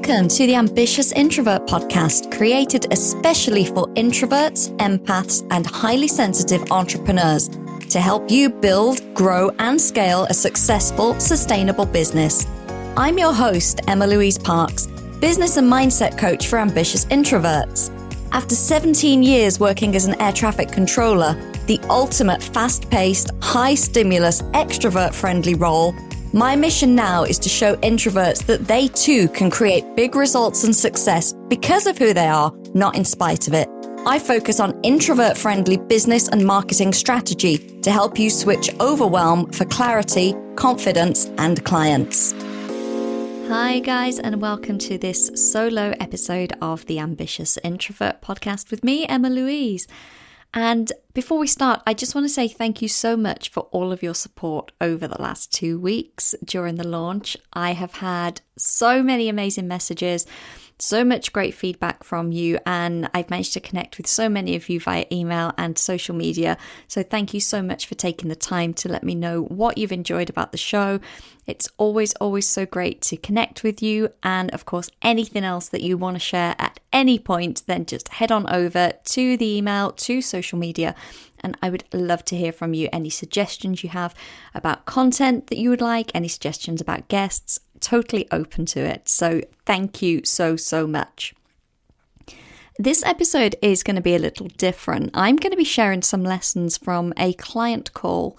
Welcome to the Ambitious Introvert podcast, created especially for introverts, empaths, and highly sensitive entrepreneurs to help you build, grow, and scale a successful, sustainable business. I'm your host, Emma-Louise Parks, business and mindset coach for ambitious introverts. After 17 years working as an air traffic controller, the ultimate fast-paced, high-stimulus, extrovert-friendly role, my mission now is to show introverts that they too can create big results and success because of who they are, not in spite of it. I focus on introvert-friendly business and marketing strategy to help you switch overwhelm for clarity, confidence, and clients. Hi guys, and welcome to this solo episode of the Ambitious Introvert podcast with me, Emma-Louise. And before we start, I just want to say thank you so much for all of your support over the last 2 weeks during the launch. I have had so many amazing messages, so much great feedback from you, and I've managed to connect with so many of you via email and social media. So thank you so much for taking the time to let me know what you've enjoyed about the show. It's always so great to connect with you. And of course, anything else that you want to share at any point, then just head on over to the email, to social media. And I would love to hear from you. Any suggestions you have about content that you would like, any suggestions about guests, totally open to it. So thank you so much. This episode is going to be a little different. I'm going to be sharing some lessons from a client call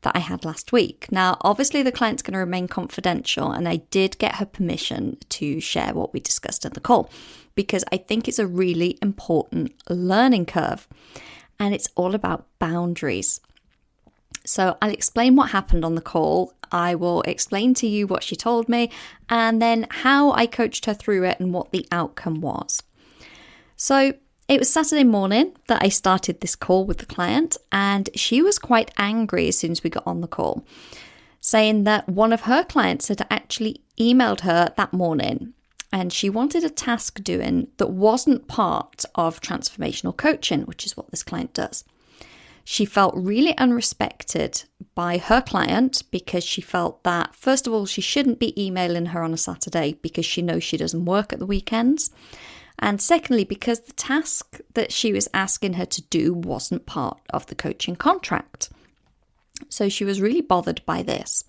that I had last week. Now, obviously the client's going to remain confidential, and I did get her permission to share what we discussed in the call because I think it's a really important learning curve, and it's all about boundaries. So I'll explain what happened on the call. I will explain to you what she told me and then how I coached her through it and what the outcome was. So it was Saturday morning that I started this call with the client, and she was quite angry as soon as we got on the call, saying that one of her clients had actually emailed her that morning and she wanted a task doing that wasn't part of transformational coaching, which is what this client does. She felt really unrespected by her client because she felt that, first of all, she shouldn't be emailing her on a Saturday because she knows she doesn't work at the weekends. And secondly, because the task that she was asking her to do wasn't part of the coaching contract. So she was really bothered by this.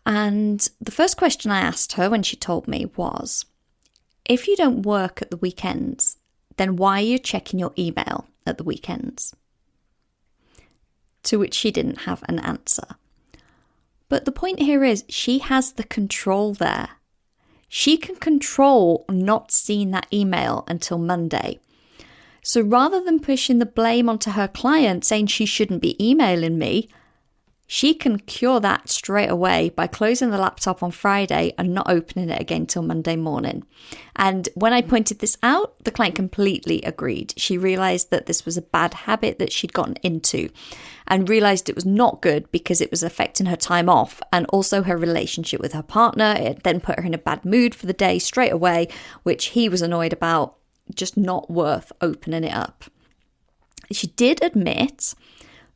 And the first question I asked her when she told me was, if you don't work at the weekends, then why are you checking your email at the weekends? To which she didn't have an answer. But the point here is she has the control there. She can control not seeing that email until Monday. So rather than pushing the blame onto her client saying she shouldn't be emailing me, she can cure that straight away by closing the laptop on Friday and not opening it again till Monday morning. And when I pointed this out, the client completely agreed. She realized that this was a bad habit that she'd gotten into and realized it was not good because it was affecting her time off and also her relationship with her partner. It then put her in a bad mood for the day straight away, which he was annoyed about, just not worth opening it up. She did admit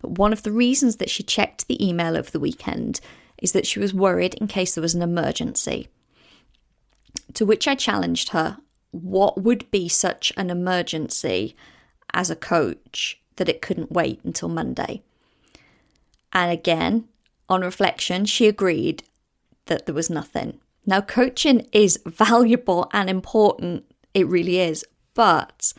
but one of the reasons that she checked the email over the weekend is that she was worried in case there was an emergency. To which I challenged her, what would be such an emergency as a coach that it couldn't wait until Monday? And again, on reflection, she agreed that there was nothing. Now, coaching is valuable and important. It really is. But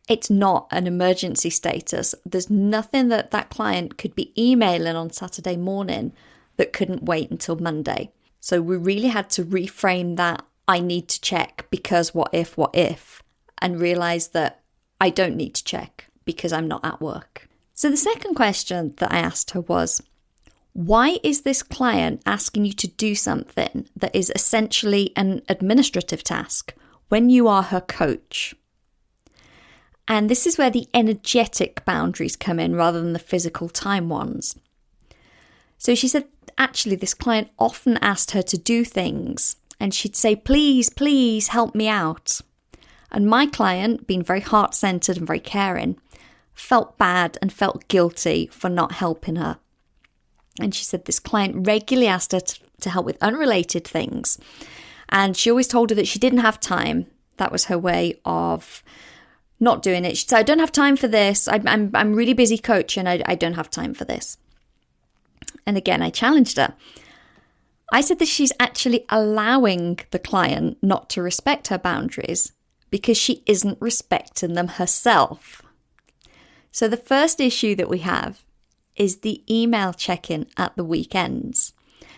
it's not an emergency status. There's nothing that client could be emailing on Saturday morning that couldn't wait until Monday. So we really had to reframe that I need to check because what if, and realize that I don't need to check because I'm not at work. So the second question that I asked her was, why is this client asking you to do something that is essentially an administrative task when you are her coach? And this is where the energetic boundaries come in rather than the physical time ones. So she said, actually, this client often asked her to do things and she'd say, please help me out. And my client, being very heart-centered and very caring, felt bad and felt guilty for not helping her. And she said this client regularly asked her to help with unrelated things. And she always told her that she didn't have time. That was her way of not doing it. She'd say, I don't have time for this. I'm really busy, coach, and I don't have time for this. And again, I challenged her. I said that she's actually allowing the client not to respect her boundaries because she isn't respecting them herself. So the first issue that we have is the email check-in at the weekends.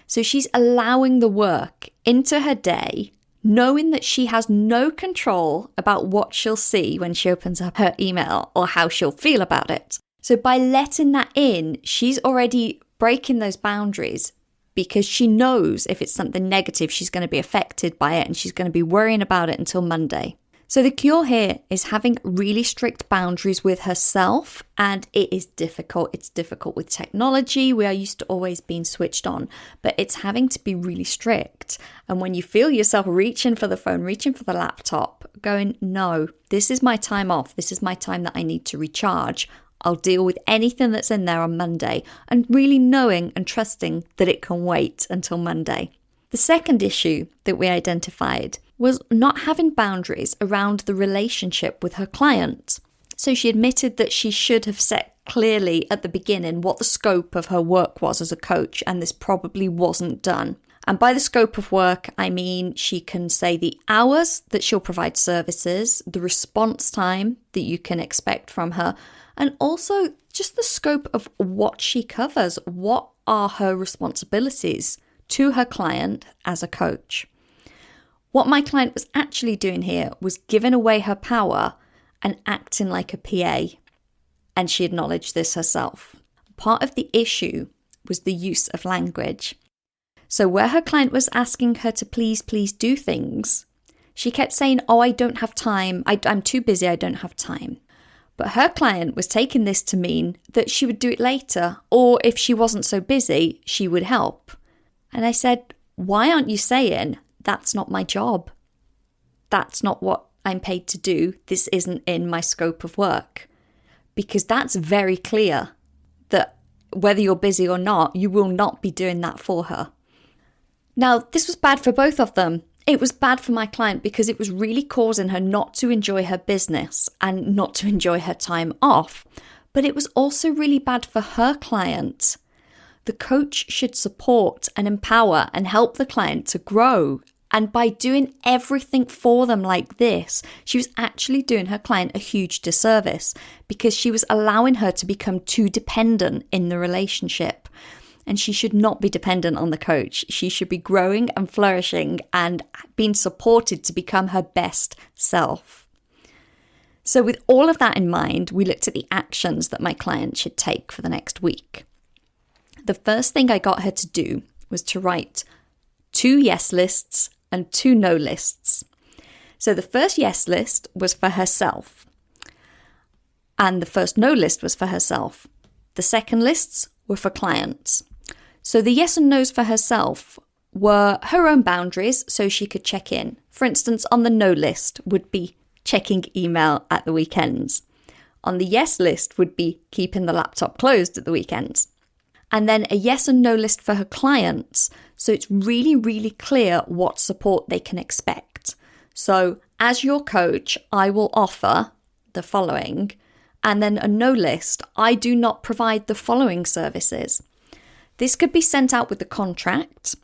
So she's allowing the work into her day, knowing that she has no control about what she'll see when she opens up her email or how she'll feel about it. So by letting that in, she's already breaking those boundaries because she knows if it's something negative, she's going to be affected by it and she's going to be worrying about it until Monday. So the cure here is having really strict boundaries with herself, and it is difficult. It's difficult with technology. We are used to always being switched on, but it's having to be really strict. And when you feel yourself reaching for the phone, reaching for the laptop, going, no, this is my time off. This is my time that I need to recharge. I'll deal with anything that's in there on Monday, and really knowing and trusting that it can wait until Monday. The second issue that we identified was not having boundaries around the relationship with her client. So she admitted that she should have set clearly at the beginning what the scope of her work was as a coach, and this probably wasn't done. And by the scope of work, I mean she can say the hours that she'll provide services, the response time that you can expect from her, and also just the scope of what she covers. What are her responsibilities to her client as a coach? What my client was actually doing here was giving away her power and acting like a PA, and she acknowledged this herself. Part of the issue was the use of language. So where her client was asking her to please do things, she kept saying, oh, I don't have time. I'm too busy. I don't have time. But her client was taking this to mean that she would do it later, or if she wasn't so busy, she would help. And I said, why aren't you saying, that's not my job? That's not what I'm paid to do. This isn't in my scope of work. Because that's very clear that whether you're busy or not, you will not be doing that for her. Now, this was bad for both of them. It was bad for my client because it was really causing her not to enjoy her business and not to enjoy her time off. But it was also really bad for her client. The coach should support and empower and help the client to grow. And by doing everything for them like this, she was actually doing her client a huge disservice because she was allowing her to become too dependent in the relationship. And she should not be dependent on the coach. She should be growing and flourishing and being supported to become her best self. So with all of that in mind, we looked at the actions that my client should take for the next week. The first thing I got her to do was to write 2 yes lists and 2 no lists. So the first yes list was for herself, and the first no list was for herself. The second lists were for clients. So the yes and no's for herself were her own boundaries so she could check in. For instance, on the no list would be checking email at the weekends. On the yes list would be keeping the laptop closed at the weekends. And then a yes and no list for her clients. So it's really, really clear what support they can expect. So as your coach, I will offer the following. And then a no list, I do not provide the following services. This could be sent out with the contract.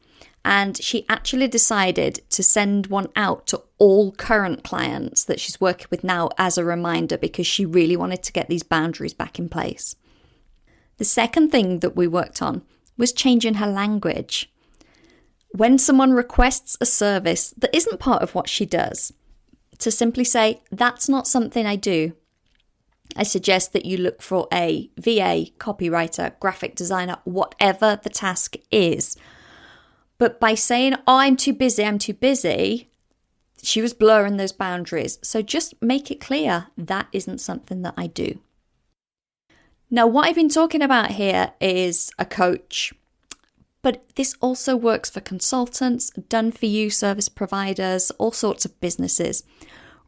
And she actually decided to send one out to all current clients that she's working with now as a reminder because she really wanted to get these boundaries back in place. The second thing that we worked on was changing her language. When someone requests a service that isn't part of what she does, to simply say, that's not something I do. I suggest that you look for a VA, copywriter, graphic designer, whatever the task is. But by saying, oh, I'm too busy, she was blurring those boundaries. So just make it clear that isn't something that I do. Now, what I've been talking about here is a coach, but this also works for consultants, done-for-you service providers, all sorts of businesses.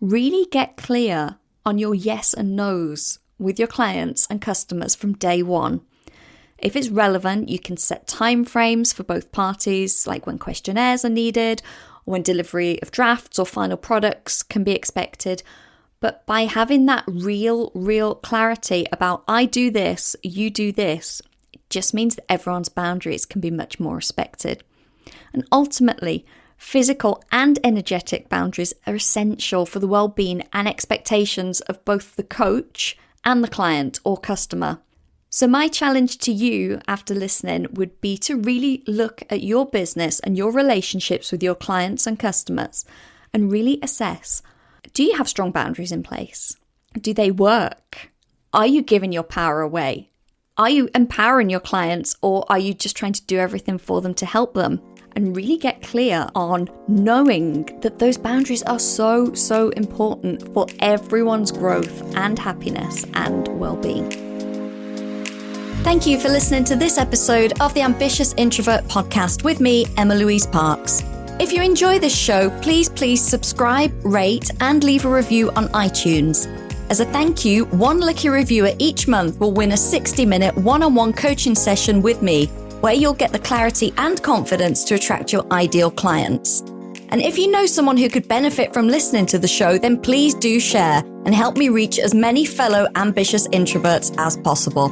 Really get clear on your yes and no's with your clients and customers from day one. If it's relevant, you can set time frames for both parties, like when questionnaires are needed, when delivery of drafts or final products can be expected. But by having that real clarity about I do this, you do this, it just means that everyone's boundaries can be much more respected. And ultimately, physical and energetic boundaries are essential for the well-being and expectations of both the coach and the client or customer. So my challenge to you after listening would be to really look at your business and your relationships with your clients and customers and really assess, do you have strong boundaries in place? Do they work? Are you giving your power away? Are you empowering your clients, or are you just trying to do everything for them to help them? And really get clear on knowing that those boundaries are so important for everyone's growth and happiness and well-being. Thank you for listening to this episode of the Ambitious Introvert Podcast with me, Emma-Louise Parks. If you enjoy this show, please subscribe, rate, and leave a review on iTunes. As a thank you, one lucky reviewer each month will win a 60-minute one-on-one coaching session with me, where you'll get the clarity and confidence to attract your ideal clients. And if you know someone who could benefit from listening to the show, then please do share and help me reach as many fellow ambitious introverts as possible.